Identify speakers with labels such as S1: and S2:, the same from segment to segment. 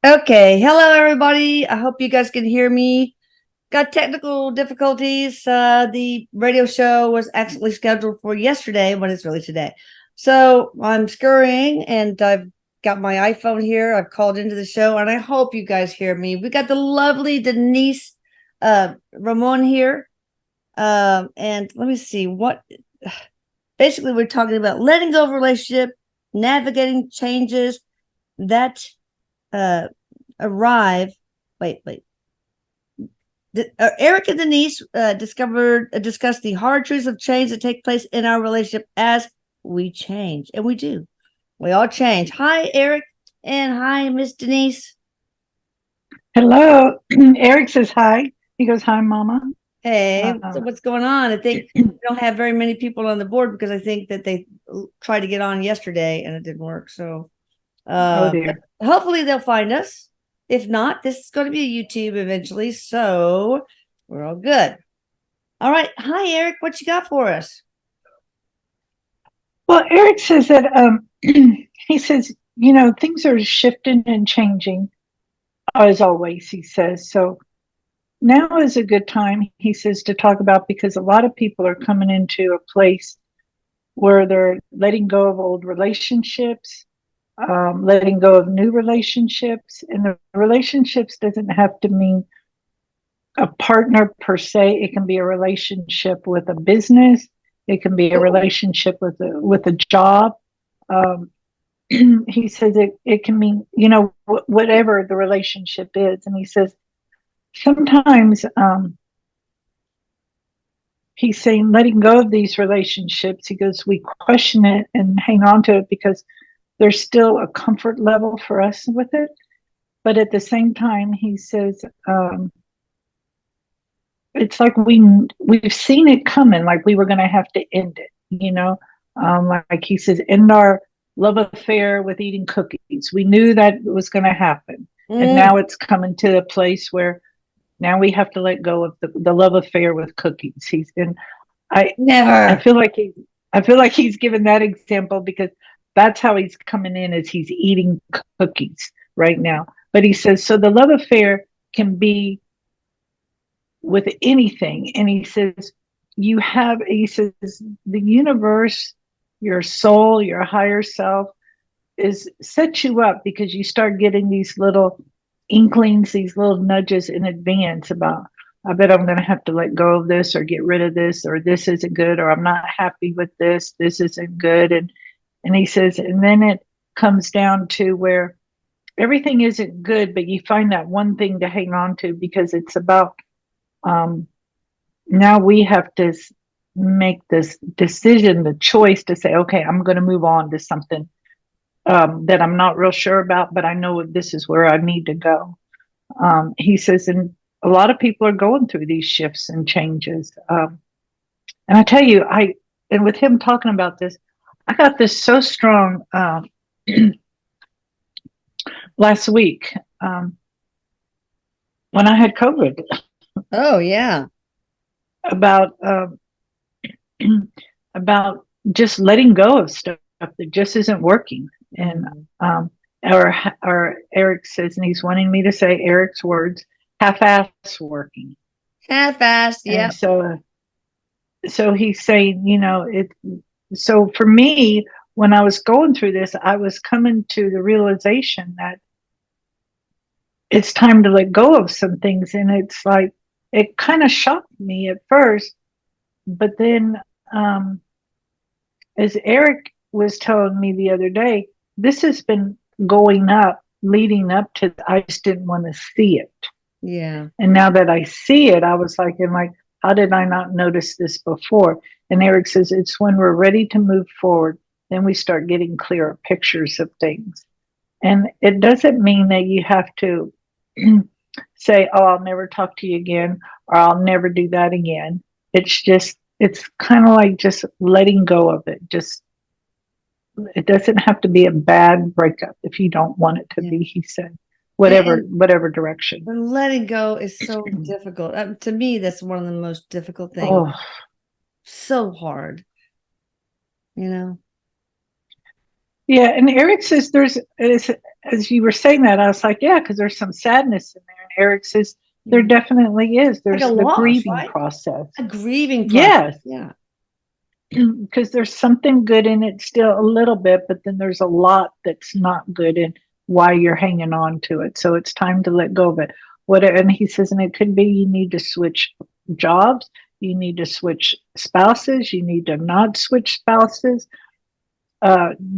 S1: Okay, hello everybody. I hope you guys can hear me. Got technical difficulties. The radio show was actually scheduled for yesterday, but it's really today. So I'm scurrying and I've got my iPhone here. I've called into the show and I hope you guys hear me. We got the lovely Denise Ramon here. And let me see what basically we're talking about letting go of relationship, navigating changes that uh arrive. Wait. Erik and Denise discussed the hard truths of change that take place in our relationship as we change, and we do. We all change. Hi, Erik, and hi, Miss Denise.
S2: Hello. Eric says hi. He goes, hi, Mama.
S1: Hey, so
S2: Uh,
S1: what's going on? I think we don't have very many people on the board because I think that they tried to get on yesterday and it didn't work. So,
S2: oh,
S1: but
S2: dear.
S1: hopefully they'll find us. If not, this is going to be a YouTube eventually. So we're all good. All right. Hi, Erik. What you got for us?
S2: Well, Eric says that he says, things are shifting and changing as always, he says. So now is a good time, he says, to talk about because a lot of people are coming into a place where they're letting go of old relationships, letting go of new relationships. And the relationships doesn't have to mean a partner per se. It can be a relationship with a business. It can be a
S1: Oh,
S2: relationship with a job. Um, he says it can mean whatever the relationship is, and he says sometimes he's saying letting go of these relationships. He goes, we question it and hang on to it because there's still a comfort level for us with it, but at the same time, he says it's like we've seen it coming, like we were going to have to end it, like he says, end our love affair with eating cookies. We knew that was going to happen, and
S1: mm,
S2: now it's coming to a place where now we have to let go of the love affair with cookies. He's been I
S1: never.
S2: feel like he's given that example because that's how he's coming in, as he's eating cookies right now. But he says so the love affair can be with anything. And he says, the universe, your soul, your higher self is set you up because you start getting these little inklings, these little nudges in advance about, I bet I'm going to have to let go of this or get rid of this, or this isn't good, or I'm not happy with this isn't good. And he says, and then it comes down to where everything isn't good, but you find that one thing to hang on to because it's about um, now we have to make this decision, the choice to say, okay, I'm going to move on to something that I'm not real sure about, but I know this is where I need to go. He says, and a lot of people are going through these shifts and changes. And I tell you, and with him talking about this, I got this so strong last week when I had COVID
S1: Oh, yeah.
S2: about about just letting go of stuff that just isn't working. And
S1: Mhm.
S2: um, or Erik says, and he's wanting me to say Erik's words, half-ass working.
S1: Half-assed.
S2: And
S1: Yep.
S2: so he's saying, it. So for me, when I was going through this, I was coming to the realization that it's time to let go of some things, and it's like it kind of shocked me at first, but then um, as Erik was telling me the other day, this has been going up, leading up to, I just didn't want to see it.
S1: Yeah.
S2: And now that I see it, I was like, and like, how did I not notice this before? And Erik says, it's when we're ready to move forward, then we start getting clearer pictures of things. And it doesn't mean that you have to say, oh, I'll never talk to you again, or I'll never do that again. It's kind of like just letting go of it. Just it doesn't have to be a bad breakup if you don't want it to
S1: Yeah.
S2: be, he said.
S1: And,
S2: Whatever direction.
S1: and letting go is so difficult. To me, that's one of the most difficult things.
S2: Oh,
S1: So hard, you know?
S2: yeah. And Erik says there's as you were saying that, I was like, yeah, because there's some sadness in there. And Erik says, there definitely is.
S1: Like
S2: There's
S1: a
S2: the
S1: loss,
S2: grieving
S1: right?
S2: process.
S1: A grieving process.
S2: Yes.
S1: Yeah.
S2: Because there's something good in it still a little bit, but then there's a lot that's not good in why you're hanging on to it. So it's time to let go of it. And he says, and it could be you need to switch jobs, you need to switch spouses, you need to not switch spouses,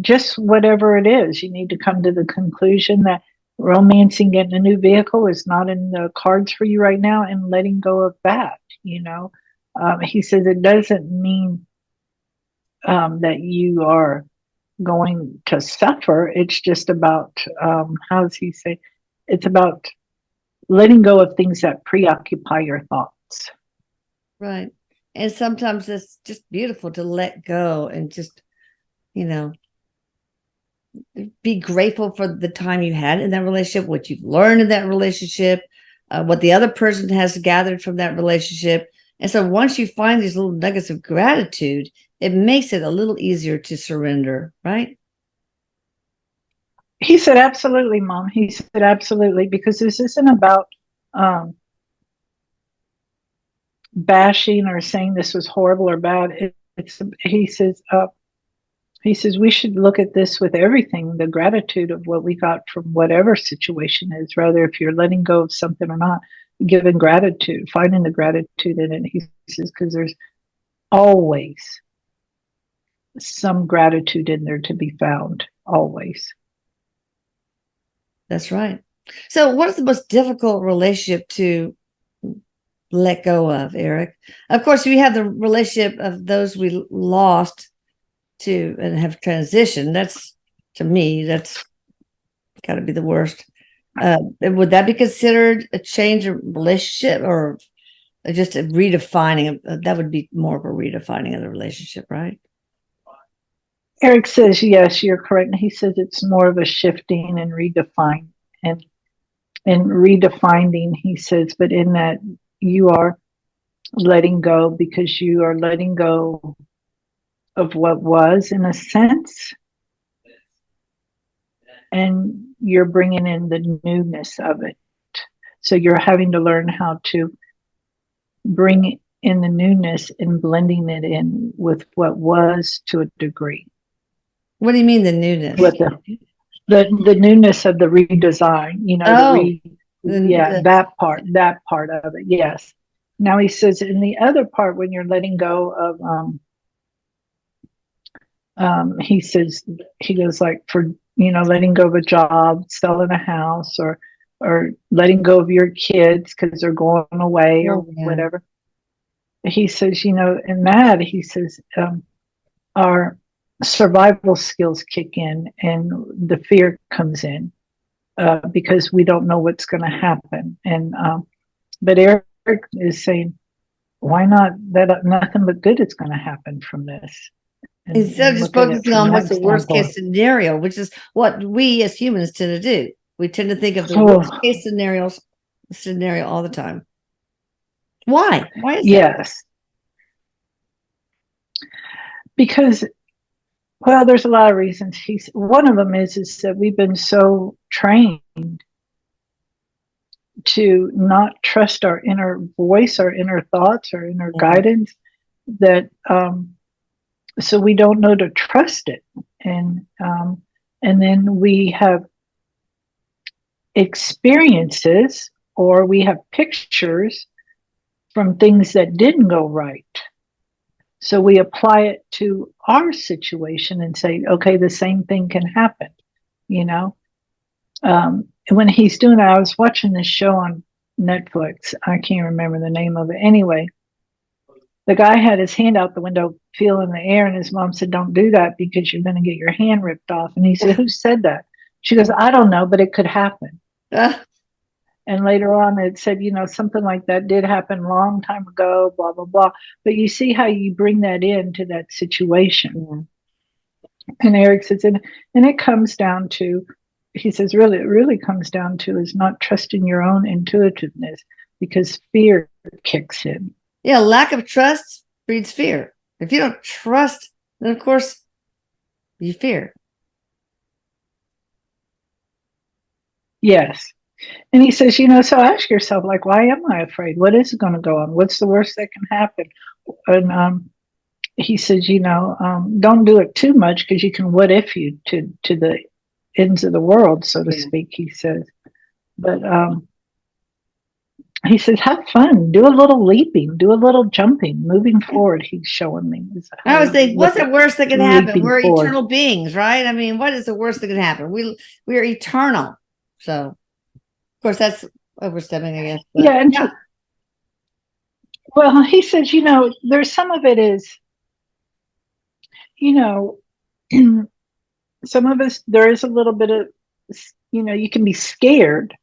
S2: just whatever it is. You need to come to the conclusion that romancing getting a new vehicle is not in the cards for you right now, and letting go of that. He says it doesn't mean that you are going to suffer. It's just about, how does he say? It's about letting go of things that preoccupy your thoughts.
S1: Right. And sometimes it's just beautiful to let go and just, be grateful for the time you had in that relationship, what you've learned in that relationship, what the other person has gathered from that relationship. And so once you find these little nuggets of gratitude, it makes it a little easier to surrender, right?
S2: He said, absolutely, Mom. He said, absolutely, because this isn't about bashing or saying this was horrible or bad. He says we should look at this with everything, the gratitude of what we got from whatever situation is, rather if you're letting go of something or not, giving gratitude, finding the gratitude in it. He says, because there's always some gratitude in there to be found, always.
S1: That's right. So what is the most difficult relationship to let go of, Erik? Of course, we have the relationship of those we lost to and have transitioned. That's, to me, that's got to be the worst. Would that be considered a change of relationship, or just a redefining? That would be more of a redefining of the relationship, right?
S2: Erik says, yes, you're correct. He says it's more of a shifting and redefining and redefining, he says, but in that you are letting go because you are letting go of what was, in a sense, and you're bringing in the newness of it. So you're having to learn how to bring in the newness and blending it in with what was to a degree.
S1: What do you mean the newness?
S2: With the newness of the redesign, that part of it. Yes. Now he says in the other part, when you're letting go of, he says, he goes like for, letting go of a job, selling a house, or letting go of your kids because they're going away or whatever. He says, in that, he says, our survival skills kick in and the fear comes in because we don't know what's going to happen. And but Erik is saying, why not? That nothing but good is going to happen from this.
S1: Instead of just focusing on what's the worst case scenario, which is what we as humans tend to do. We tend to think of the worst case scenario all the time. Why? Why is that?
S2: Yes. Because, well, there's a lot of reasons. One of them is that we've been so trained to not trust our inner voice, our inner thoughts, our inner guidance, that so we don't know to trust it. And then we have experiences or we have pictures from things that didn't go right. So we apply it to our situation and say, okay, the same thing can happen, when he's doing it, I was watching this show on Netflix. I can't remember the name of it. Anyway, the guy had his hand out the window, feeling the air, and his mom said, don't do that because you're going to get your hand ripped off. And he said, who said that? She goes, I don't know, but it could happen. And later on, it said, something like that did happen a long time ago, blah, blah, blah. But you see how you bring that into that situation. And Erik says, and it comes down to, he says, really, it really comes down to is not trusting your own intuitiveness because fear kicks in.
S1: Yeah, lack of trust breeds fear. If you don't trust, then of course you fear.
S2: Yes. And he says, so ask yourself, like, why am I afraid? What is going to go on? What's the worst that can happen? And he says, don't do it too much because you can what if you to the ends of the world, so to
S1: Yeah.
S2: speak, he says. But he says, have fun, do a little leaping, do a little jumping, moving forward. He's showing me
S1: I
S2: how
S1: was
S2: to
S1: thinking,
S2: look
S1: what's the
S2: at
S1: worst that could happen?
S2: leaping
S1: We're
S2: forward.
S1: eternal beings, right? I mean, what is the worst that could happen? We're eternal. So, of course, that's overstepping, I guess. But
S2: Yeah, and
S1: yeah,
S2: well, he says, there's some of it is, you know, some of us, there is a little bit of, you can be scared,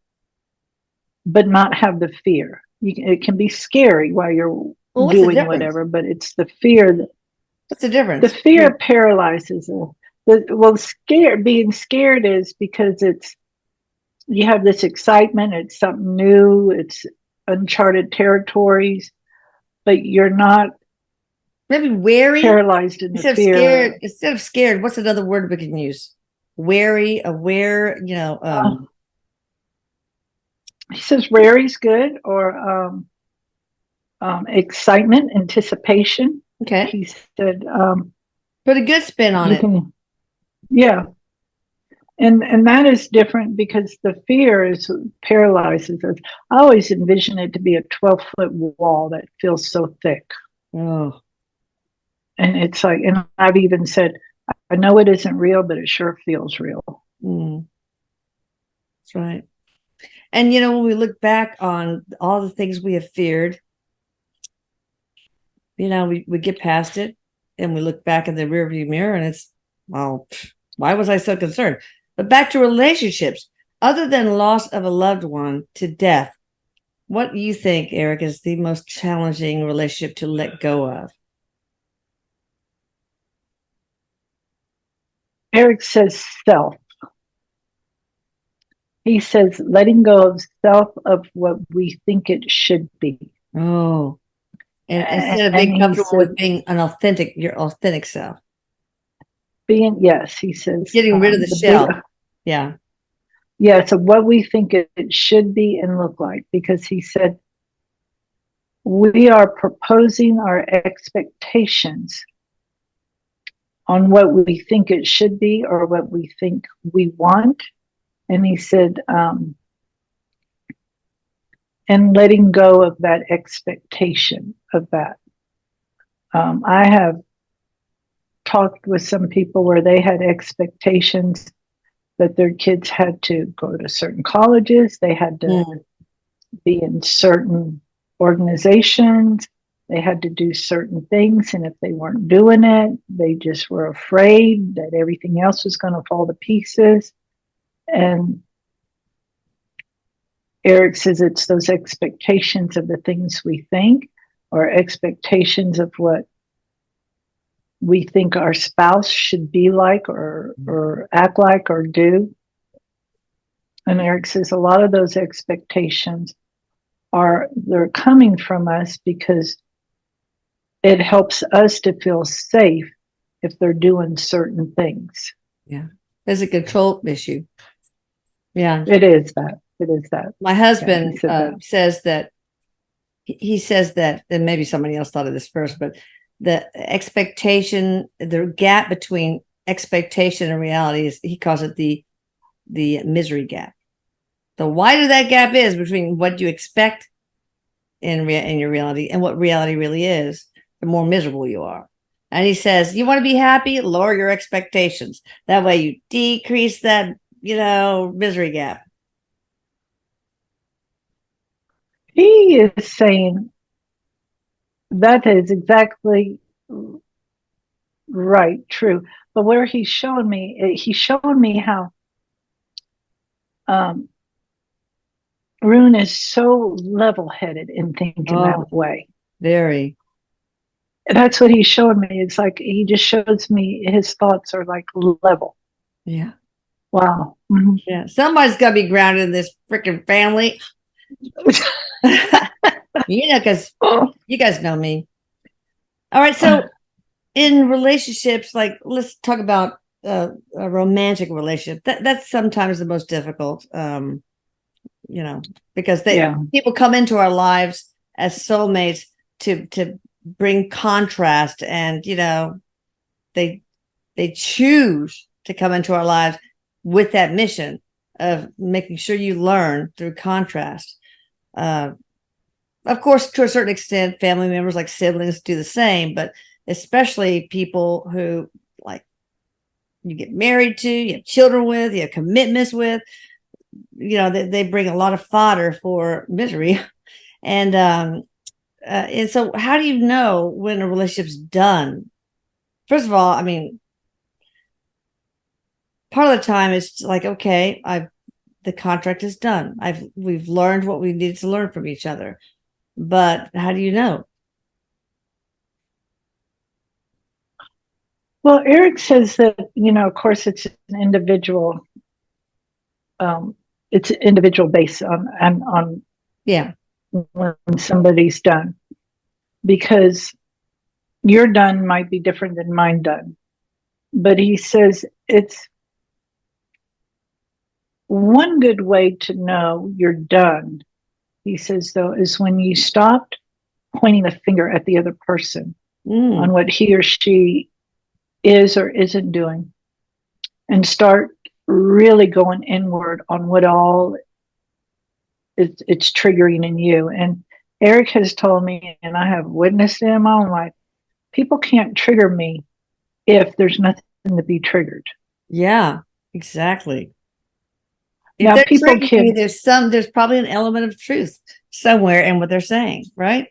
S2: but not have the fear. It can be scary while you're
S1: well, what's the
S2: doing
S1: difference?
S2: whatever, but it's the fear that
S1: What's the
S2: the
S1: difference?
S2: fear paralyzes. Well, being scared is because you have this excitement. It's something new. It's uncharted territories, but you're not
S1: Maybe wary
S2: paralyzed in the
S1: instead of scared.
S2: fear.
S1: Instead of scared, what's another word we can use? Wary, aware.
S2: He says rary's good, or excitement, anticipation.
S1: Okay,
S2: He said
S1: put a good spin on
S2: you
S1: it.
S2: can, yeah, and that is different because the fear is paralyzes us. I always envision it to be a 12-foot wall that feels so thick,
S1: Oh,
S2: and it's like, and I've even said, I know it isn't real, but it sure feels real.
S1: that's right. And when we look back on all the things we have feared, we get past it and we look back in the rearview mirror and it's, well, why was I so concerned? But back to relationships, other than loss of a loved one to death, what do you think, Erik, is the most challenging relationship to let go of?
S2: Erik says self. He says letting go of self, of what we think it should be.
S1: Oh, and instead of
S2: And
S1: being
S2: he
S1: comfortable with
S2: said,
S1: being your authentic self,
S2: yes, he says,
S1: getting rid of the
S2: the big,
S1: shell. Yeah.
S2: yeah, so what we think it should be and look like, because he said, we are proposing our expectations on what we think it should be or what we think we want. And he said, and letting go of that expectation of that. I have talked with some people where they had expectations that their kids had to go to certain colleges, they had to be in certain organizations, they had to do certain things, and if they weren't doing it, they just were afraid that everything else was going to fall to pieces. And Erik says it's those expectations of the things we think, or expectations of what we think our spouse should be like, or act like, or do. And Erik says a lot of those expectations they're coming from us because it helps us to feel safe if they're doing certain things.
S1: Yeah. There's a control issue. Yeah.
S2: It is that. It is that.
S1: My husband
S2: that.
S1: he says that, and maybe somebody else thought of this first, but the gap between expectation and reality is, he calls it the misery gap. The wider that gap is between what you expect in your reality and what reality really is, the more miserable you are. And he says, you want to be happy, lower your expectations. That way you decrease that, misery gap.
S2: He is saying that is exactly right, true. But where he's showing me how Rune is so level-headed in thinking that way.
S1: Very.
S2: That's what he's showing me. It's like he just shows me his thoughts are like level.
S1: Yeah.
S2: Wow.
S1: Mm-hmm. Yeah. Somebody's got to be grounded in this freaking family. Because you guys know me. All right. So in relationships, like, let's talk about a romantic relationship. That's sometimes the most difficult. because
S2: Yeah.
S1: people come into our lives as soulmates to bring contrast, and they choose to come into our lives with that mission of making sure you learn through contrast. Of course, to a certain extent, family members like siblings do the same, but especially people who, like, you get married to, you have children with, you have commitments with, they bring a lot of fodder for misery. And so how do you know when a relationship's done? First of all, I mean, part of the time it's like, okay, the contract is done. We've learned what we needed to learn from each other. But how do you know?
S2: Well, Erik says that, of course, it's an individual. It's individual based on
S1: Yeah.
S2: when somebody's done, because your done might be different than mine done. But he says it's one good way to know you're done. He says, though, is when you stopped pointing the finger at the other person on what he or she is or isn't doing, and start really going inward on what all it's triggering in you. And Erik has told me, and I have witnessed it in my own life, people can't trigger me if there's nothing to be triggered.
S1: Yeah, exactly. If
S2: Now
S1: they're
S2: people
S1: tricking you,
S2: can,
S1: there's probably an element of truth somewhere in what they're saying, right?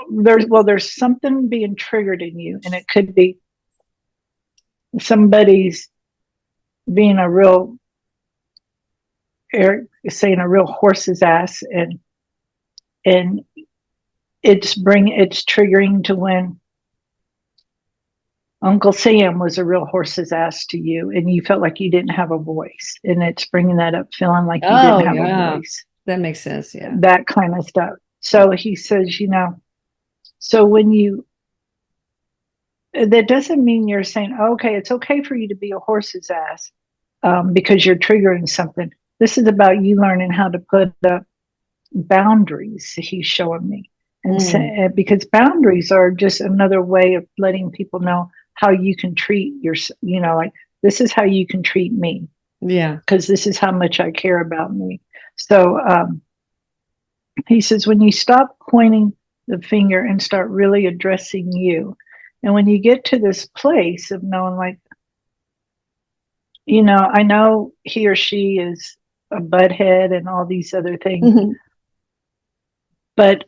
S2: there's something being triggered in you, and it could be somebody's being a real, Erik is saying, a real horse's ass, and it's triggering to when Uncle Sam was a real horse's ass to you, and you felt like you didn't have a voice, and it's bringing that up, feeling like you didn't have a voice.
S1: That makes sense. Yeah,
S2: that kind of stuff. So he says, so when that doesn't mean you're saying, okay, it's okay for you to be a horse's ass because you're triggering something. This is about you learning how to put up boundaries. He's showing me, and because boundaries are just another way of letting people know how you can treat like, this is how you can treat me.
S1: Yeah,
S2: because this is how much I care about me. So he says, when you stop pointing the finger and start really addressing you, and when you get to this place of knowing, like, I know he or she is a butthead and all these other things, but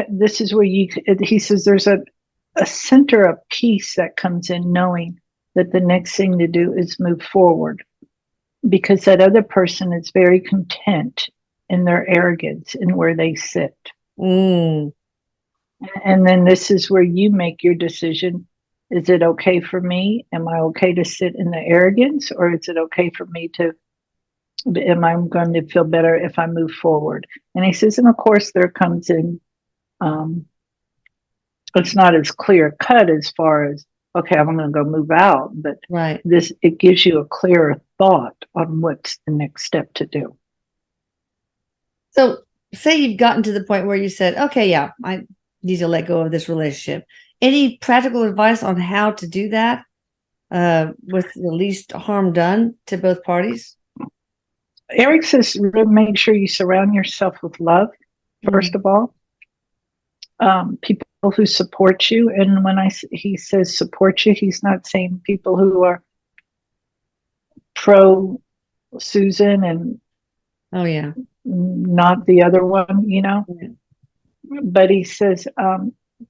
S2: this is where he says there's a center of peace that comes in knowing that the next thing to do is move forward, because that other person is very content in their arrogance and where they sit. And then this is where you make your decision. Is it okay for me? Am I okay to sit in the arrogance, or is it okay for me am I going to feel better if I move forward? And he says, and of course there comes in, it's not as clear cut as far as, okay, I'm going to go move out, but
S1: right.
S2: It gives you a clearer thought on what's the next step to do.
S1: So say you've gotten to the point where you said, okay, yeah, I need to let go of this relationship. Any practical advice on how to do that with the least harm done to both parties?
S2: Erik says, make sure you surround yourself with love, first of all. People who support you. And when he says support you, he's not saying people who are pro Susan and not the other one, But he says,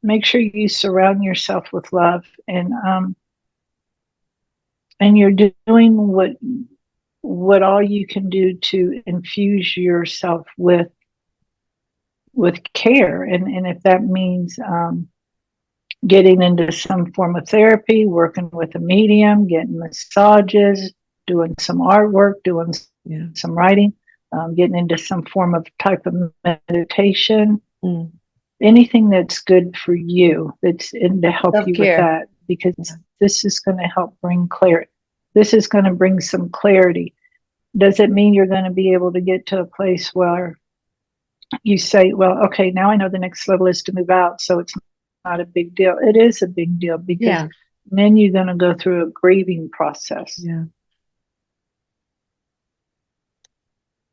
S2: make sure you surround yourself with love, and you're doing what all you can do to infuse yourself with care. And if that means getting into some form of therapy, working with a medium, getting massages, doing some artwork, doing some writing, getting into some form of type of meditation, anything that's good for you, that's in to help you with that, because this is going to help bring clarity. This is going to bring some clarity. does it mean you're going to be able to get to a place where you say, well, okay, now I know the next level is to move out, so it's not a big deal. It is a big deal because then you're going to go through a grieving process.
S1: Yeah.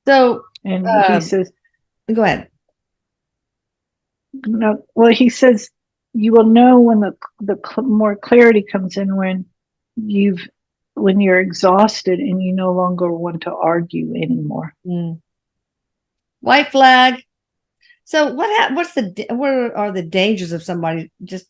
S1: So,
S2: and he says,
S1: go ahead.
S2: No, well, he says you will know when the more clarity comes in when you're exhausted and you no longer want to argue anymore.
S1: White flag. So what are the dangers of somebody just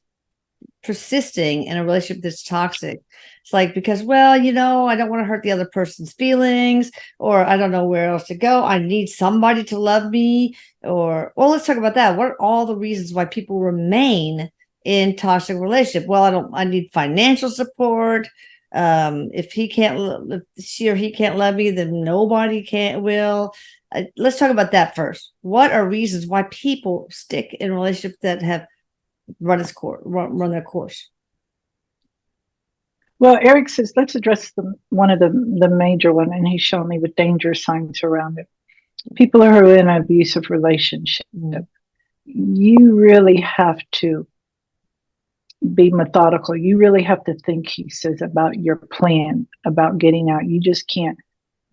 S1: persisting in a relationship that's toxic? It's like, because, well, I don't want to hurt the other person's feelings, or I don't know where else to go. I need somebody to love me. Or, well, let's talk about that. What are all the reasons why people remain in toxic relationship? Well, I need financial support. If she or he can't love me, then nobody will. Let's talk about that first. What are reasons why people stick in relationships that have run their course?
S2: Well, Erik says, let's address one of the major one, and he's shown me with danger signs around it. People who are in an abusive relationship, you really have to be methodical. You really have to think, he says, about your plan about getting out. You just can't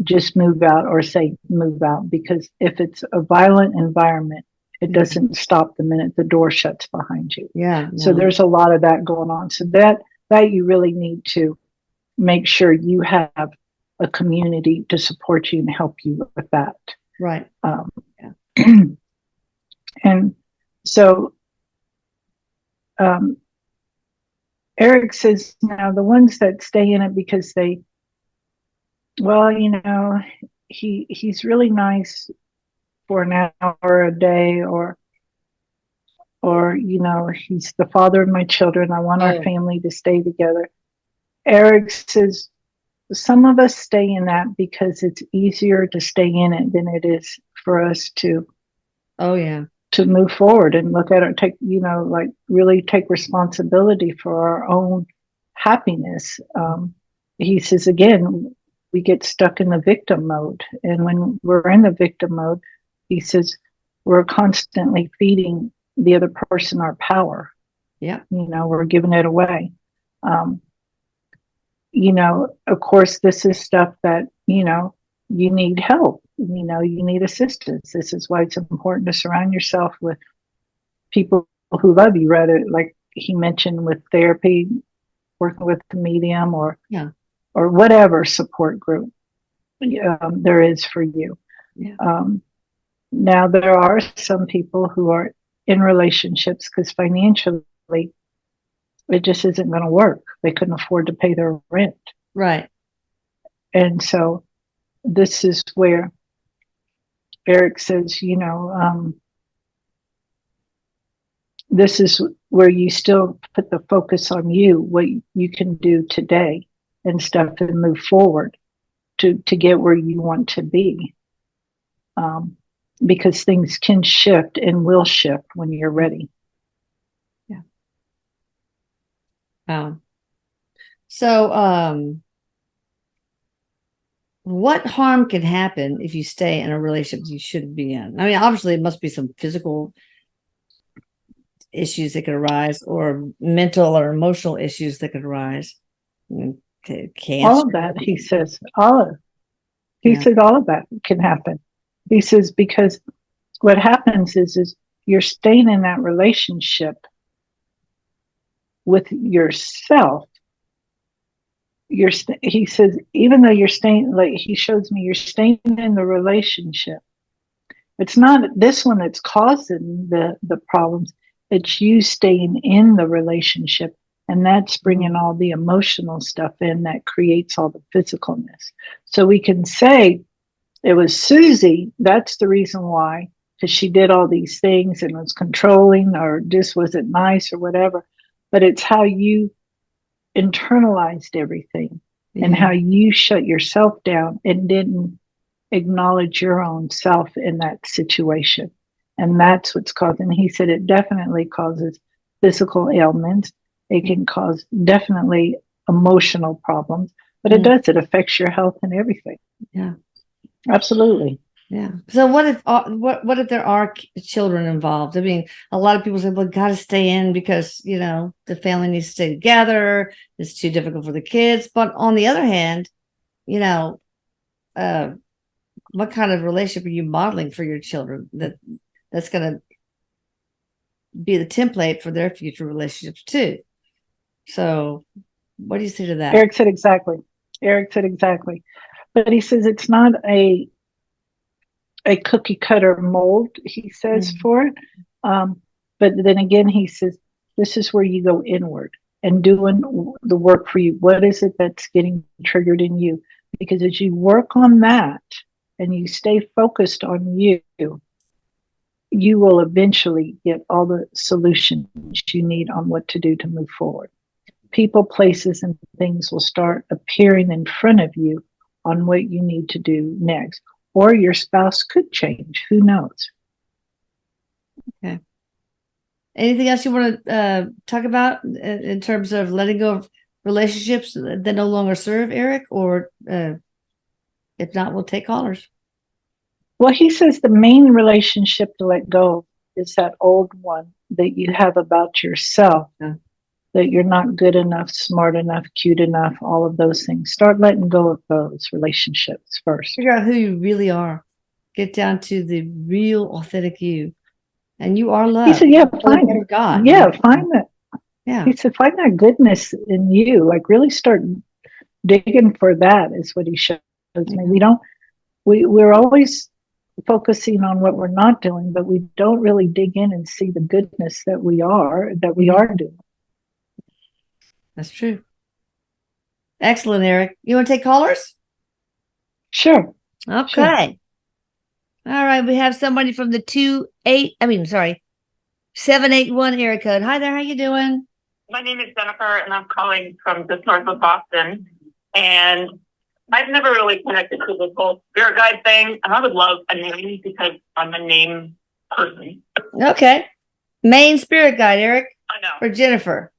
S2: just move out or say move out, because if it's a violent environment, it doesn't stop the minute the door shuts behind you. So there's a lot of that going on. So that you really need to make sure you have a community to support you and help you with that.
S1: Right.
S2: And so Erik says, now the ones that stay in it because he's really nice for an hour a day, or he's the father of my children. I want our family to stay together. Erik says, some of us stay in that because it's easier to stay in it than it is for us to move forward and look at it, really take responsibility for our own happiness. He says, again, we get stuck in the victim mode. And when we're in the victim mode, he says, we're constantly feeding the other person our power. We're giving it away. Of course, this is stuff that, you need help. You need assistance. This is why it's important to surround yourself with people who love you, rather, like he mentioned, with therapy, working with the medium, or whatever support group there is for you. Now, there are some people who are in relationships because financially it just isn't going to work. They couldn't afford to pay their rent.
S1: Right.
S2: And so this is where Erik says, this is where you still put the focus on you, what you can do today and stuff, and move forward to get where you want to be. Because things can shift and will shift when you're ready.
S1: So, what harm can happen if you stay in a relationship you shouldn't be in? I mean, obviously, it must be some physical issues that could arise, or mental or emotional issues that could arise. Cancer.
S2: All of that, he says. He says all of that can happen. He says, because what happens is you're staying in that relationship with yourself. He says, even though you're staying, like he shows me, you're staying in the relationship. It's not this one that's causing the problems. It's you staying in the relationship, and that's bringing all the emotional stuff in that creates all the physicalness. So we can say it was Susie. That's the reason why, because she did all these things and was controlling, or just wasn't nice, or whatever. But it's how you internalized everything and how you shut yourself down and didn't acknowledge your own self in that situation. And that's what's causing. He said it definitely causes physical ailments. It can cause definitely emotional problems, but it affects your health and everything. Absolutely.
S1: Yeah. So what if what if there are children involved? I mean, a lot of people say, "Well, got to stay in because the family needs to stay together. It's too difficult for the kids." But on the other hand, you know, uh, what kind of relationship are you modeling for your children that's going to be the template for their future relationships too? So, what do you say to that?
S2: Erik said exactly. Erik said exactly. But he says it's not a cookie cutter mold, he says, for it. But then again, he says, this is where you go inward and doing the work for you. What is it that's getting triggered in you? Because as you work on that and you stay focused on you, you will eventually get all the solutions you need on what to do to move forward. People, places, and things will start appearing in front of you on what you need to do next. Or your spouse could change. Who knows?
S1: Okay. Anything else you want to talk about in terms of letting go of relationships that no longer serve, Erik? Or if not, we'll take callers.
S2: Well, he says the main relationship to let go of is that old one that you have about yourself, that you're not good enough, smart enough, cute enough, all of those things. Start letting go of those relationships first.
S1: Figure out who you really are. Get down to the real, authentic you. And you are loved.
S2: He said, yeah, find it.
S1: God.
S2: Yeah, find that.
S1: Yeah.
S2: He said, find that goodness in you. Like really start digging for that is what he shows me. We're always focusing on what we're not doing, but we don't really dig in and see the goodness that we are doing.
S1: That's true. Excellent, Erik. You want to take callers?
S2: Sure.
S1: Okay.
S2: Sure.
S1: All right. We have somebody from the 781 area code. Hi there. How you doing?
S3: My name is Jennifer, and I'm calling from just north of Boston. And I've never really connected to this whole spirit guide thing. And I would love a name because I'm a name person.
S1: Okay. Main spirit guide, Erik.
S3: I know.
S1: For Jennifer.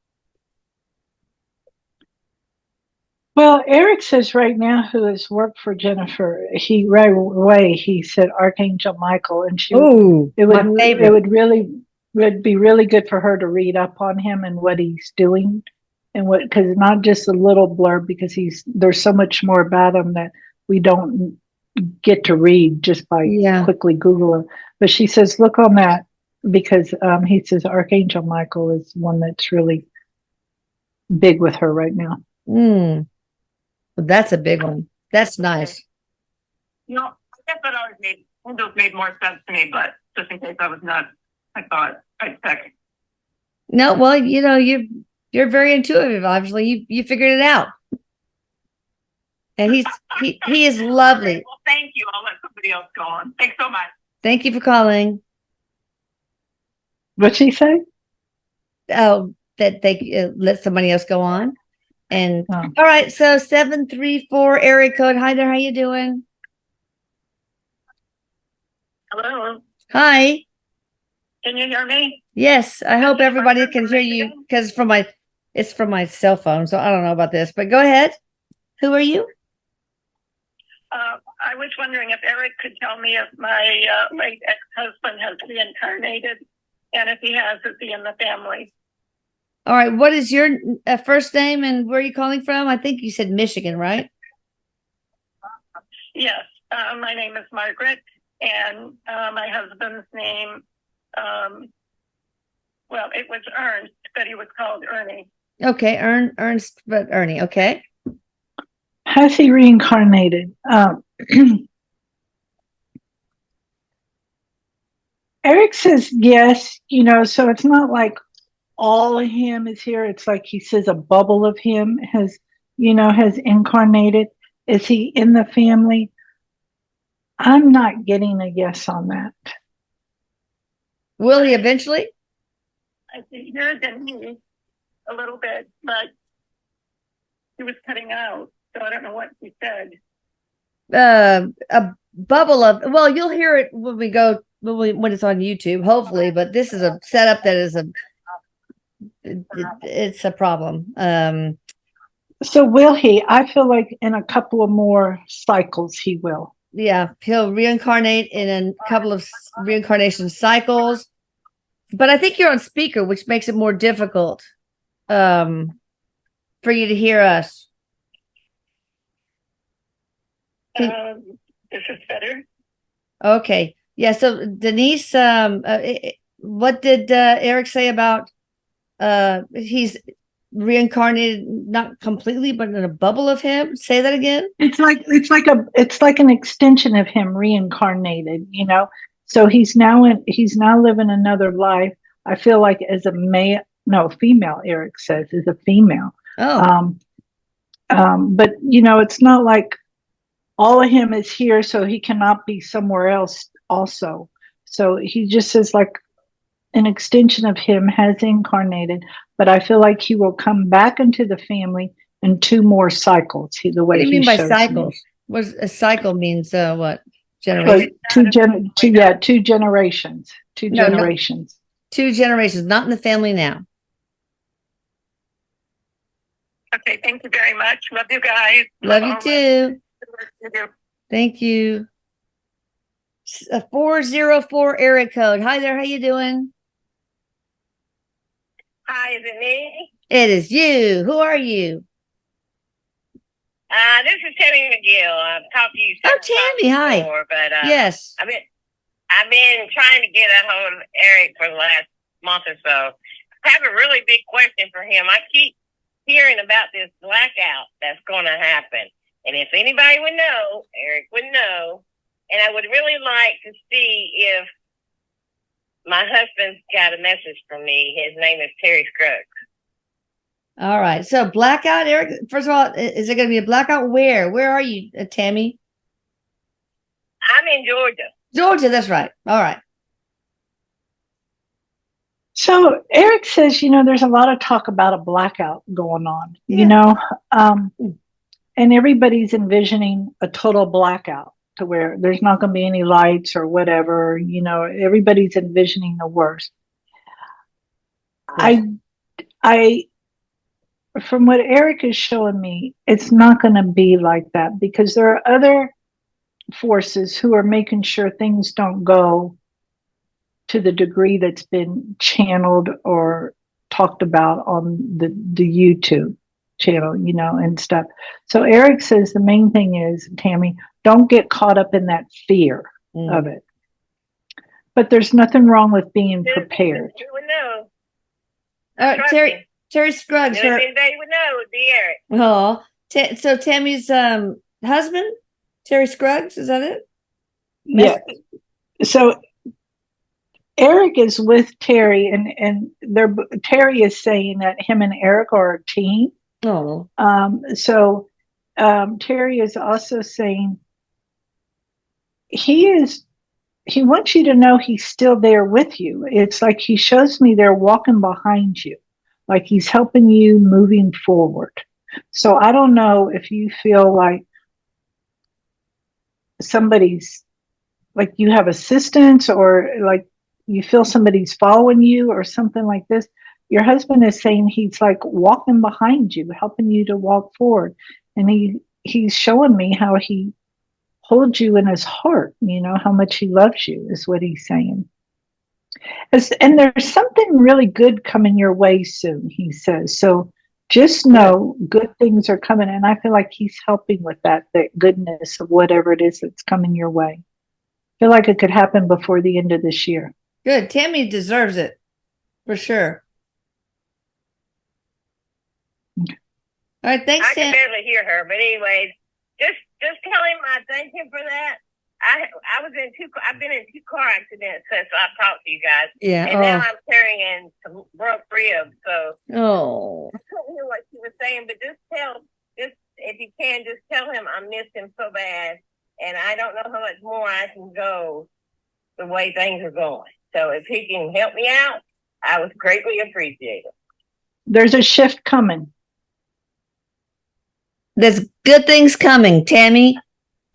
S2: Well, Erik says right now, who has worked for Jennifer, he right away he said Archangel Michael, and it would be really good for her to read up on him and what he's doing, and because not just a little blurb, because there's so much more about him that we don't get to read just by quickly Googling. But she says look on that because he says Archangel Michael is one that's really big with her right now.
S1: Well, that's a big one. That's nice.
S3: I guess that always made more sense to me, but just in case I was nuts, I thought I'd check.
S1: No, well, you're very intuitive. Obviously, you figured it out. And he is lovely.
S3: Well, thank you. I'll let somebody else go on. Thanks so much.
S1: Thank you for calling.
S2: What'd she say?
S1: Oh, that they let somebody else go on. And all right, so 734 area code. Hi there, how you doing?
S3: Hello.
S1: Hi.
S3: Can you hear me?
S1: Yes, I hope everybody can hear you because it's from my cell phone, so I don't know about this. But go ahead. Who are you?
S3: I was wondering if Erik could tell me if my late ex-husband has reincarnated, and if he has, is he in the family?
S1: All right. What is your first name and where are you calling from? I think you said Michigan, right?
S3: Yes. My name is Margaret, and my husband's name, well, it was Ernst, but he was called Ernie.
S1: Okay. Ernst, but Ernie. Okay.
S2: Has he reincarnated? Erik says yes, so it's not like all of him is here. It's like he says a bubble of him has incarnated. Is he in the family? I'm not getting a yes on that.
S1: Will he eventually?
S3: I see here than he a little bit, but he was cutting out, so I don't know what he said.
S1: A bubble of, well, you'll hear it when when it's on YouTube, hopefully, but this is a setup that is it's a problem.
S2: So will he? I feel like in a couple of more cycles he will.
S1: he'll reincarnate in a couple of reincarnation cycles. But I think you're on speaker, which makes it more difficult for you to hear us.
S3: This is better.
S1: Okay. Yeah. So Denise, what did Erik say about he's reincarnated, not completely, but in a bubble of him? Say that again.
S2: It's like an extension of him reincarnated, you know. So he's now living another life. I feel like as a female, Erik says, is a female.
S1: Oh.
S2: But you know, it's not like all of him is here, so he cannot be somewhere else also. So he just is like an extension of him has incarnated, but I feel like he will come back into the family in 2 more cycles. The way
S1: What do you mean by cycles?
S2: Me.
S1: What a cycle means? What
S2: generation? So 2 generations. 2 generations.
S1: 2 generations, not in the family now.
S3: Okay, thank you very much. Love you guys.
S1: Love you too. Thank you. 404 area code. Hi there. How you doing?
S4: Hi, is it me?
S1: It is you. Who are you?
S4: This is Tammy McGill. I've talked to you
S1: Tammy, hi.
S4: Before, but
S1: yes.
S4: I've been trying to get a hold of Erik for the last month or so. I have a really big question for him. I keep hearing about this blackout that's going to happen. And if anybody would know, Erik would know. And I would really like to see if my husband's got a message from me. His name is Terry Scruggs.
S1: All right. So blackout, Erik, first of all, is it going to be a blackout? Where? Where are you, Tammy?
S4: I'm in Georgia.
S1: Georgia, that's right. All right.
S2: So Erik says, you know, there's a lot of talk about a blackout going on, you know, and everybody's envisioning a total blackout to where there's not going to be any lights or whatever, you know, everybody's envisioning the worst.
S1: Yes.
S2: I, from what Erik is showing me, it's not going to be like that because there are other forces who are making sure things don't go to the degree that's been channeled or talked about on the YouTube channel, you know, and stuff. So Erik says the main thing is, Tammy, don't get caught up in that fear of it. But there's nothing wrong with being prepared.
S4: You would know.
S1: Terry Scruggs.
S4: If anybody would know, it would be Erik.
S1: Oh, so Tammy's husband, Terry Scruggs, is that it?
S2: Yeah. So Erik is with Terry, and Terry is saying that him and Erik are a team.
S1: Oh.
S2: So Terry is also saying he wants you to know he's still there with you. It's like he shows me they're walking behind you, like he's helping you moving forward. So I don't know if you feel like somebody's, like you have assistance or like you feel somebody's following you or something like this. Your husband is saying he's like walking behind you, helping you to walk forward. And he's showing me how he holds you in his heart, you know, how much he loves you is what he's saying. And there's something really good coming your way soon, he says. So just know good things are coming. And I feel like he's helping with that goodness of whatever it is that's coming your way. I feel like it could happen before the end of this year.
S1: Good. Tammy deserves it for sure.
S2: Okay.
S1: All right. Thanks,
S4: I can barely hear her, but anyways, just tell him I thank him for that. I've been in 2 car accidents since I've talked to you guys.
S1: Yeah.
S4: And now I'm carrying some broke ribs. So I couldn't hear what she was saying, but if you can, just tell him I miss him so bad. And I don't know how much more I can go the way things are going. So if he can help me out, I would greatly appreciate it.
S2: There's a shift coming.
S1: There's good things coming, Tammy.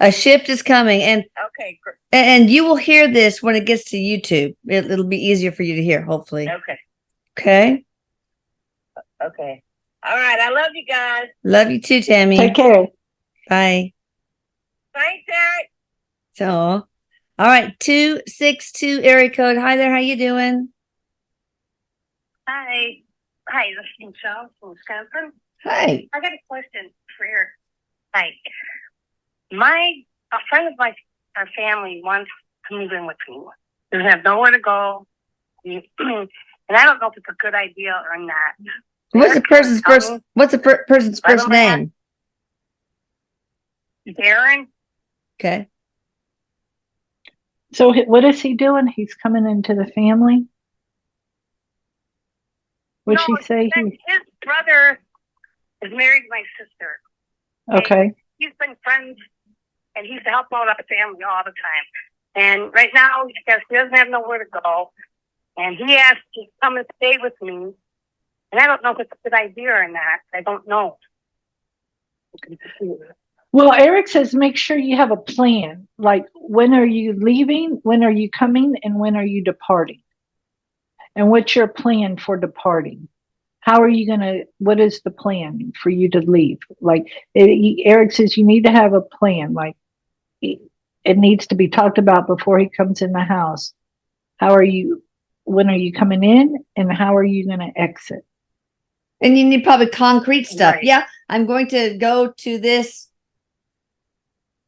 S1: A shift is coming, and
S4: okay, great.
S1: And you will hear this when it gets to YouTube. It'll be easier for you to hear, hopefully.
S4: Okay.
S1: Okay.
S4: Okay. All right. I love you guys.
S1: Love you too, Tammy.
S2: Take care.
S1: Bye.
S4: Thanks, Erik.
S1: So, all right, 262 area code. Hi there. How you doing?
S5: Hi. Hi, this is Michelle from Wisconsin.
S1: Hi.
S5: I got a question for your Hi. A friend of our family wants to move in with me. They have nowhere to go. And I don't know if it's a good idea or not.
S1: What's the person's first? What's the person's
S5: By the
S1: first
S5: way,
S1: name?
S5: Darren,
S1: Okay.
S2: So what is he doing? He's coming into the family? What'd she say?
S5: his brother is married to my sister.
S2: Okay.
S5: He's been friends, and he's helped out our family all the time. And right now, he doesn't have nowhere to go. And he asked to come and stay with me. And I don't know if it's a good idea or not. I don't know.
S2: Well, Erik says make sure you have a plan. Like, when are you leaving? When are you coming? And when are you departing? And what's your plan for departing? How are you going to, what is the plan for you to leave? Like, Erik says you need to have a plan. Like, it needs to be talked about before he comes in the house. When are you coming in? And how are you going to exit?
S1: And you need probably concrete stuff.
S5: Right.
S1: Yeah, I'm going to go to this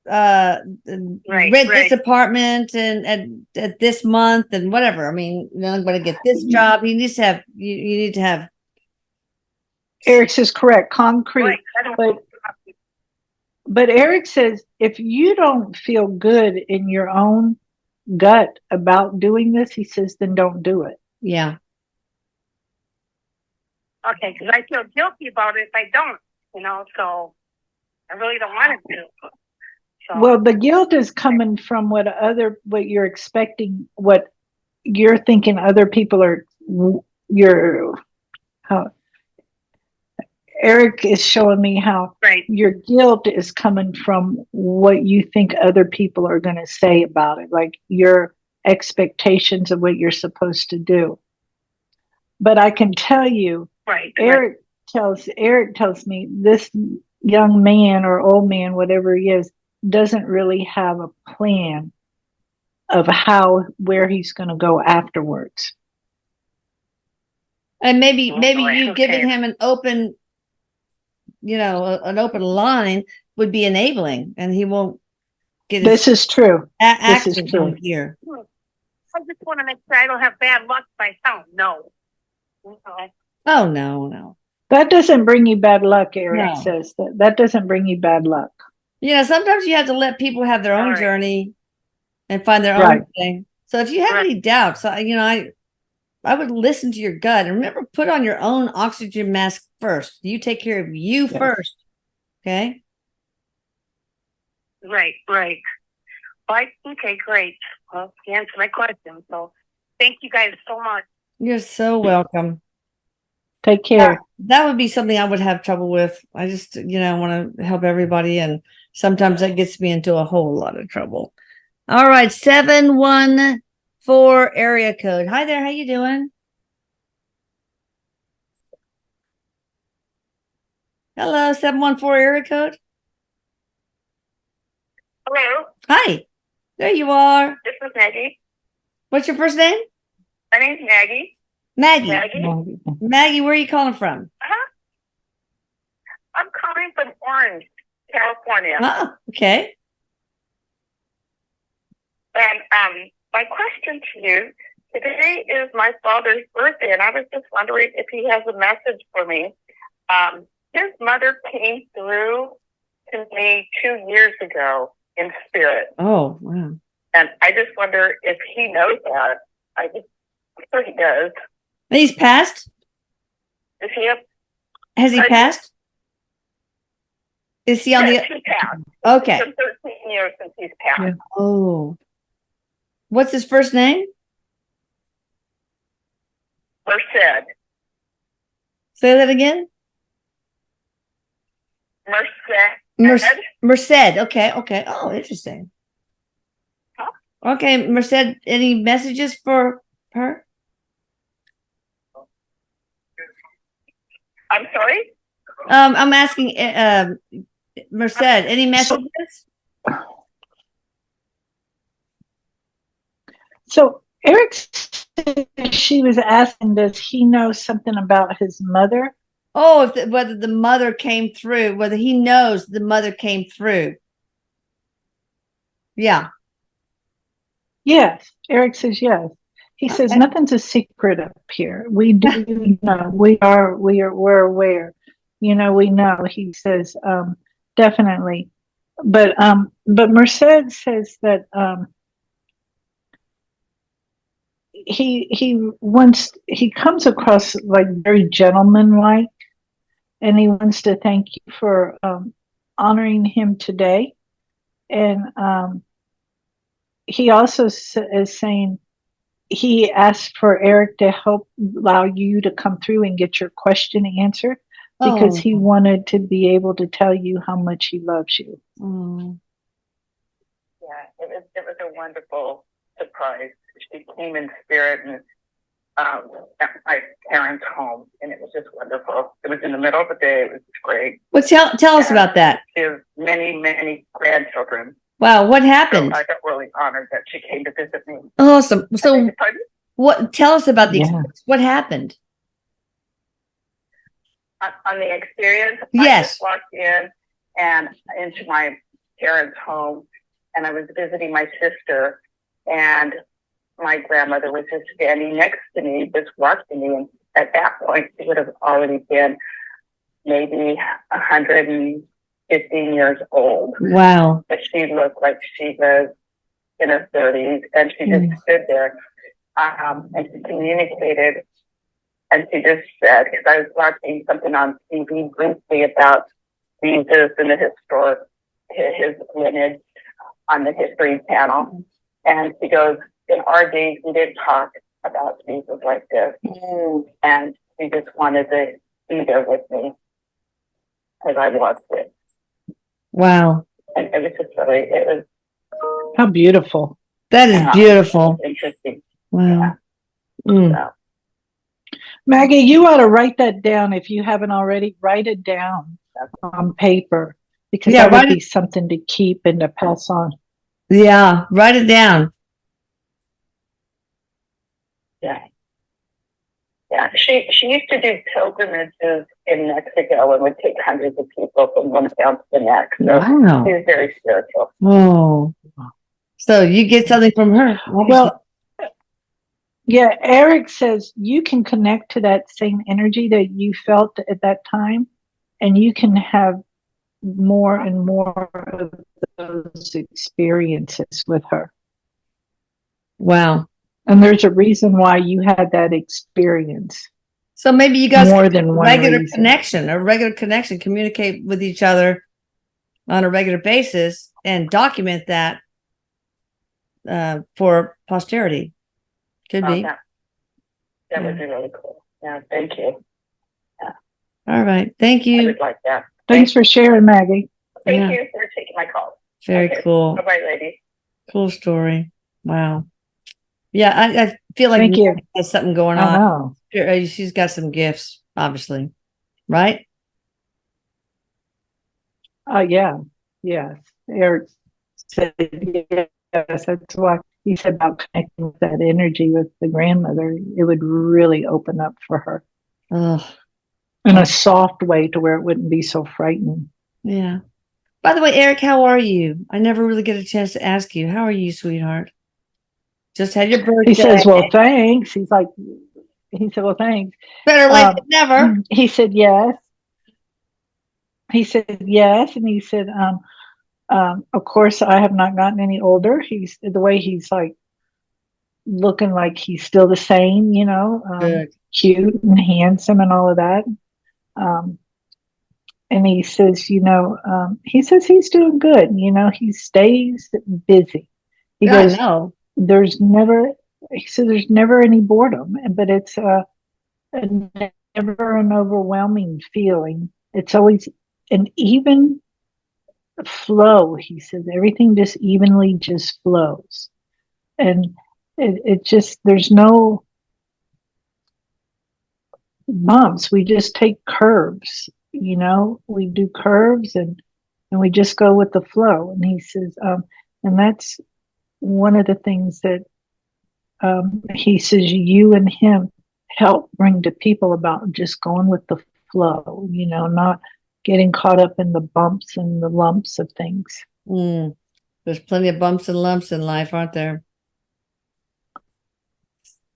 S1: rent this apartment and at this month and whatever. I mean, I'm going to get this job. You need to have you need to have.
S2: Erik says correct, concrete. Right. But Erik says if you don't feel good in your own gut about doing this, he says, then don't do it.
S1: Yeah.
S5: Okay, because I feel guilty about it if I don't, so I really don't want to. So.
S2: Well, the guilt is coming from what you're expecting, what you're thinking other people are, Erik is showing me how your guilt is coming from what you think other people are going to say about it, like your expectations of what you're supposed to do. But I can tell you, Erik tells me this young man or old man, whatever he is, doesn't really have a plan of where he's going to go afterwards.
S1: And maybe you giving him an open, an open line would be enabling, and he won't get.
S2: This is true.
S1: This is true here.
S5: I just want to make sure I don't have bad luck by sound. No.
S1: Oh no.
S2: That doesn't bring you bad luck, Erik says. That doesn't bring you bad luck.
S1: Sometimes you have to let people have their own journey and find their own thing. So if you have any doubts, I would listen to your gut, and remember, put on your own oxygen mask first. You take care of you first. Okay.
S5: Right. Okay, great. Well, you answered my question. So thank you guys so much.
S1: You're so welcome.
S2: Take care.
S1: That would be something I would have trouble with. I just, want to help everybody. And sometimes that gets me into a whole lot of trouble. All right. 714 area code. Hi there. How you doing? Hello. 714 area code.
S5: Hello.
S1: Hi. There you are.
S5: This is Maggie.
S1: What's your first name?
S5: My name's Maggie.
S1: Maggie, where are you calling from?
S5: I'm calling from Orange, California.
S1: Oh, okay.
S5: And my question to you, today is my father's birthday, and I was just wondering if he has a message for me. His mother came through to me 2 years ago in spirit.
S1: Oh, wow.
S5: And I just wonder if he knows that. I'm sure he does.
S1: He's passed?
S5: Is he up?
S1: Has he passed? Is he on
S5: He passed.
S1: Okay.
S5: It's been 13 years since he's passed.
S2: Yeah.
S1: Oh. What's his first name?
S5: Merced.
S1: Say that again?
S5: Merced.
S1: Merced. Okay. Oh, interesting. Okay, Merced, any messages for her?
S5: I'm sorry?
S1: I'm asking Merced, any messages?
S2: So Eric said she was asking, does he know something about his mother?
S1: Oh, whether the mother came through, whether he knows the mother came through. Yeah.
S2: Yes. Eric says yes. He says
S1: Okay.
S2: nothing's a secret up here. We do know. We're aware. We know. He says definitely. But Merced says that he comes across like very gentlemanlike, and he wants to thank you for honoring him today. And he also is saying he asked for Erik to help allow you to come through and get your question answered because he wanted to be able to tell you how much he loves you.
S1: Oh.
S5: Yeah, it was a wonderful surprise. She came in spirit and at my parents' home, and it was just wonderful. It was in the middle of the day. It was great.
S1: Well, tell us about that.
S5: She has many grandchildren.
S1: Wow, what happened?
S5: So I got really honored that she came to visit me.
S1: Awesome. So, what? Tell us about the experience. What happened?
S5: On the experience,
S1: yes.
S5: I just walked in and into my parents' home, and I was visiting my sister, and my grandmother was just standing next to me, just watching me. And at that point, she would have already been maybe 115 years old.
S1: Wow.
S5: But she looked like she was in her 30s, and she just stood there. And she communicated, and she just said, because I was watching something on TV briefly about Jesus and his lineage on the History Channel. And she goes, in our days, we didn't talk about Jesus like this. And she just wanted to be there with me as I watched it.
S1: Wow.
S5: And it was just really, it was.
S2: How beautiful.
S1: That is beautiful.
S5: Interesting.
S1: Wow.
S5: Yeah.
S2: Maggie, you ought to write that down if you haven't already. Write it down on paper because that would be something to keep and to pass on.
S1: Yeah, write it down.
S5: Yeah. Yeah. She used to do pilgrimages in Mexico and would take hundreds of people from one town to the next. So
S1: wow.
S5: She was very spiritual.
S1: Oh. So you get something from her.
S2: Well, yeah, Erik says you can connect to that same energy that you felt at that time, and you can have more and more of those experiences with her.
S1: Wow.
S2: And there's a reason why you had that experience.
S1: So maybe you guys
S2: more than one
S1: regular connection, communicate with each other on a regular basis and document that for posterity. Could be.
S5: That would be really cool. Yeah, thank you.
S1: Yeah. All right. Thank you.
S5: I would like that.
S2: Thanks for sharing, Maggie.
S5: Thank you for taking my call.
S1: Very cool.
S5: Bye-bye, ladies.
S1: Cool story. Wow. Yeah, I feel like Mary has something going on. She's got some gifts, obviously. Right?
S2: Yeah. Yes. Erik said yes. That's why he said about connecting with that energy with the grandmother. It would really open up for her. In a soft way to where it wouldn't be so frightening.
S1: Yeah. By the way, Erik, how are you? I never really get a chance to ask you. How are you, sweetheart? Just had your birthday.
S2: He says, well, thanks. He said, well, thanks.
S1: Better late than never.
S2: He said, yes. He said, yes. And he said, of course, I have not gotten any older. The way he's like looking like he's still the same, cute and handsome and all of that. And he says, he's doing good. He stays busy. He goes, there's never any boredom, but it's never an overwhelming feeling. It's always an even flow. He says everything just evenly just flows. And it just, there's no bumps. We just take curves, we do curves and we just go with the flow. And he says, and that's one of the things that he says you and him help bring to people about just going with the flow, not getting caught up in the bumps and the lumps of things.
S1: There's plenty of bumps and lumps in life, aren't there?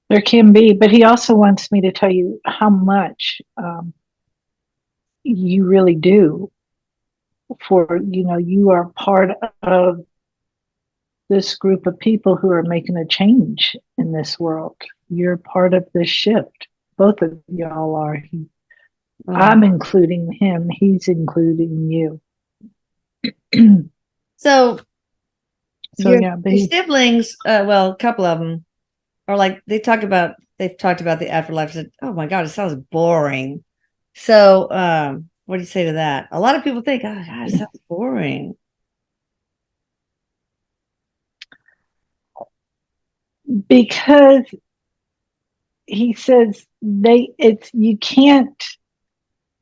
S2: There can be, but he also wants me to tell you how much you really do for, you are part of this group of people who are making a change in this world. You're part of this shift. Both of y'all are. I'm including him. He's including you.
S1: So your
S2: his
S1: siblings, well, a couple of them are like, they've talked about the afterlife. Said, oh my God, it sounds boring. So what do you say to that? A lot of people think, oh God, it sounds boring.
S2: Because he says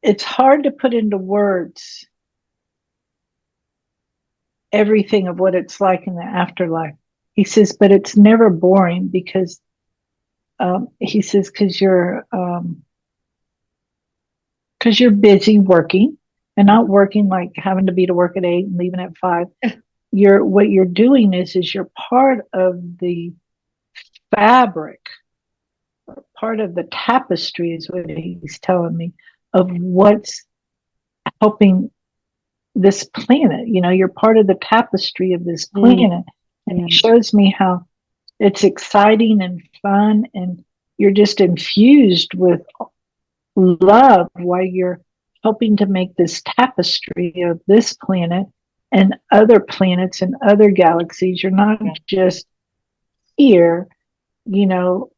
S2: it's hard to put into words everything of what it's like in the afterlife. He says, but it's never boring because he says, because you're busy working, and not working like having to be to work at 8 and leaving at 5. What you're doing is you're part of the fabric, part of the tapestry is what he's telling me, of what's helping this planet. You're part of the tapestry of this planet. And he shows me how it's exciting and fun, and you're just infused with love while you're helping to make this tapestry of this planet and other planets and other galaxies. You're not just here, we're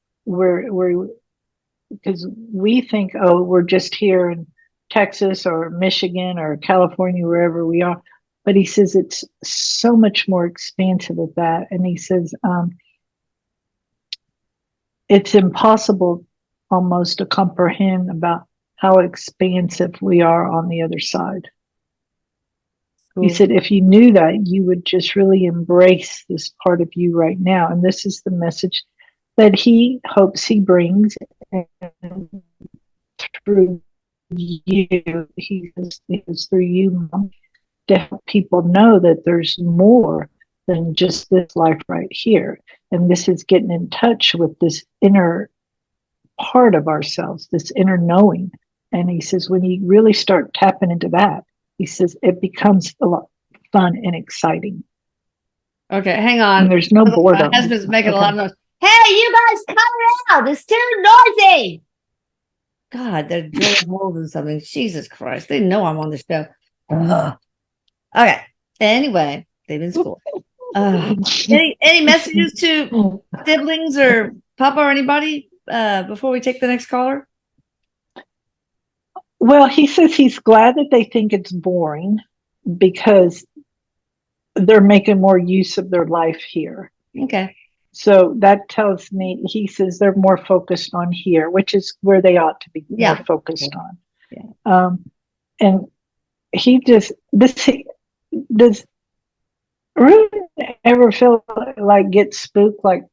S2: because we think, oh, we're just here in Texas or Michigan or California, wherever we are. But he says it's so much more expansive of that. And he says it's impossible almost to comprehend about how expansive we are on the other side. Cool. He said, if you knew that, you would just really embrace this part of you right now. And this is the message that he hopes he brings through you. He is through you, Mom, to help people know that there's more than just this life right here. And this is getting in touch with this inner part of ourselves, this inner knowing. And he says, when you really start tapping into that, he says, it becomes a lot fun and exciting.
S1: Okay, hang on.
S2: And there's no boredom.
S1: My husband's making a lot of noise. Hey, you guys, cut it out. It's too noisy. God, they're drilling holes in something. Jesus Christ. They know I'm on the show. Ugh. Okay. Anyway, they've been school. Any messages to siblings or Papa or anybody before we take the next caller?
S2: Well, he says he's glad that they think it's boring because they're making more use of their life here.
S1: Okay.
S2: So that tells me, he says they're more focused on here, which is where they ought to be more focused on. Yeah. And he just, does Ruth ever feel like get spooked, like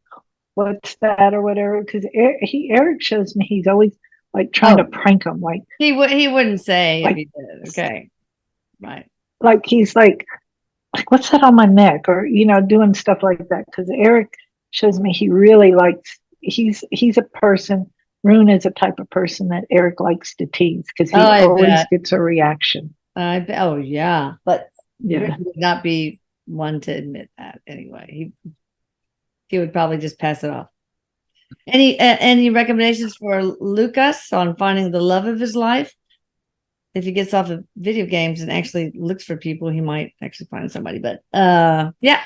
S2: what's that or whatever? Because Erik shows me he's always like trying to prank him. Like
S1: he wouldn't say if he did. Okay. Right.
S2: Like he's like what's that on my neck, or doing stuff like that. Because Erik shows me he really likes, he's a person, Rune is a type of person that Erik likes to tease because he always gets a reaction.
S1: Oh yeah, but Rick would not be one to admit that anyway. He would probably just pass it off. Any recommendations for Lucas on finding the love of his life? If he gets off of video games and actually looks for people, he might actually find somebody. But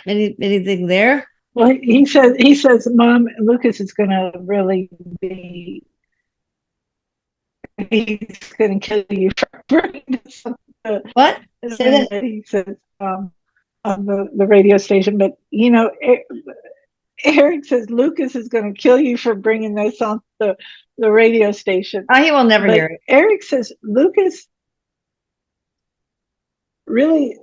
S1: anything there?
S2: Well, he says, Mom, Lucas is going to really be. He's going to kill you for
S1: what? Say that.
S2: He says on the radio station, but Erik says Lucas is going to kill you for bringing this on the radio station.
S1: Oh, he will never hear it.
S2: Erik says Lucas really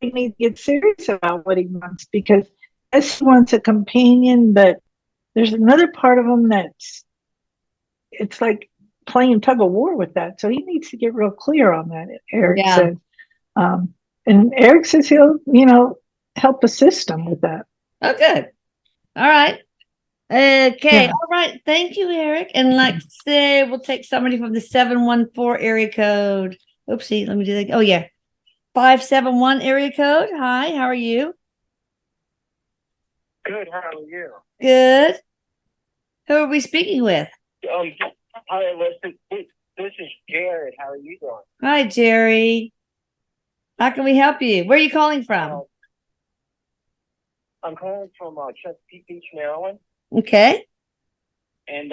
S2: needs to get serious about what he wants, because guess he wants a companion, but there's another part of him it's like playing tug of war with that. So he needs to get real clear on that, Erik
S1: Yeah.
S2: said. And Erik says he'll, help assist him with that.
S1: Oh, good. All right. Okay.
S2: Yeah.
S1: All right. Thank you, Erik. And like say, we'll take somebody from the 714 area code. Oopsie. Let me do that. Oh, yeah. 571 area code. Hi. How are you?
S6: Good. How are you?
S1: Good. Who are we speaking with?
S6: Hi, listen. This is Jared. How are you doing?
S1: Hi, Jerry. How can we help you? Where are you calling from?
S6: I'm calling from Chesapeake Beach, Maryland,
S1: Okay.
S6: and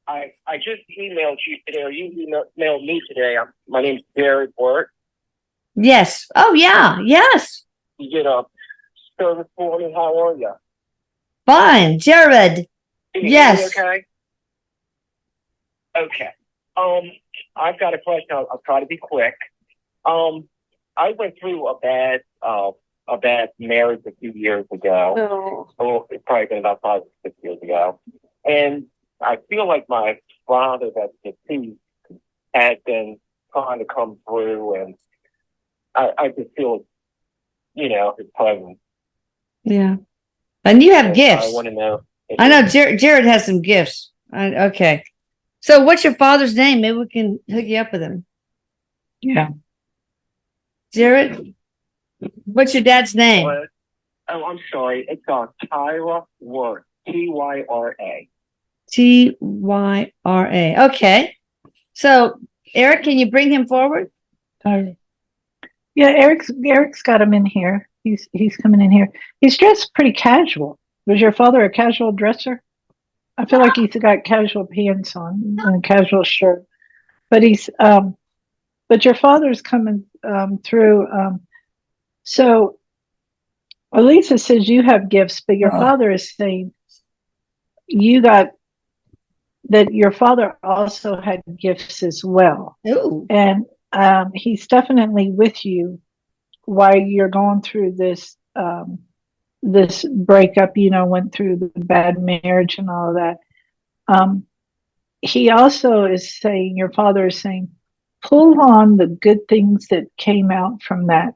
S6: I just emailed you today, or you emailed me today. My name's Jared Ward.
S1: Yes. Oh, yeah. Yes.
S6: You get a service for me. How are you?
S1: Fine. Jared.
S6: Can you
S1: Yes.
S6: hear me okay. Okay. I've got a question. I'll try to be quick. I went through a bad marriage a few years ago. Oh, it's probably been about 5 or 6 years ago. And I feel like my father that's deceased had been trying to come through, and I just feel, his presence.
S1: Yeah. And you have
S6: And
S1: gifts.
S6: I want to know.
S1: I know Jared has some gifts. Okay. So what's your father's name? Maybe we can hook you up with him.
S2: Yeah.
S1: Jared, what's your dad's name?
S6: Oh, I'm sorry. It's Tyra Worth. Tyra.
S1: Tyra. Okay. So Erik, can you bring him forward?
S2: Yeah, Erik's got him in here. He's coming in here. He's dressed pretty casual. Was your father a casual dresser? I feel like he's got casual pants on and a casual shirt. But but your father's coming through. So Elisa says you have gifts, but your father is saying that your father also had gifts as well.
S1: Ooh.
S2: And he's definitely with you while you're going through this this breakup, went through the bad marriage and all of that. He also is saying, your father is saying, pull on the good things that came out from that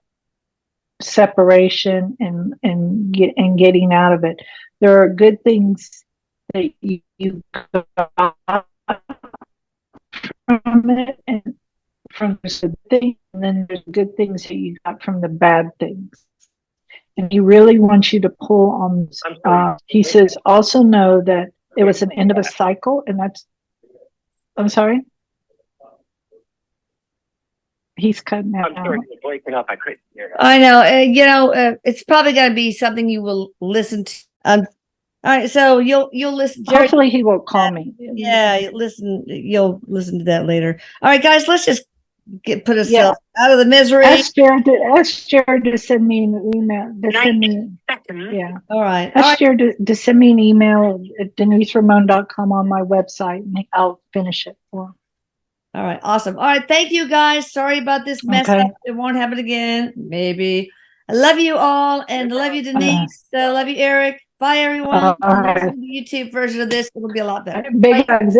S2: separation and getting out of it. There are good things that you got from it, and from the thing, and then there's good things that you got from the bad things. And he really wants you to pull on. He says, also know that it was an end of a cycle, and that's. I'm sorry. He's cutting out.
S6: I'm sorry, you're breaking up. I couldn't hear that.
S1: I know. It's probably going to be something you will listen to. All right, so you'll listen. Jared,
S2: hopefully, he will call me.
S1: Yeah, you'll listen to that later. All right, guys, let's just put ourselves out of the misery.
S2: Ask Jared to send me an email. Yeah.
S1: All right.
S2: Ask Jared to send me an email at deniseramon.com on my website, and I'll finish it for him.
S1: All right, awesome. All right, thank you guys. Sorry about this mess
S2: Okay.
S1: up. It won't happen again. Maybe. I love you all, and I love you, Denise. Love you, Erik. Bye, everyone.
S2: All right.
S1: Listen to the YouTube version of this. It'll be a lot better.
S2: Big hugs.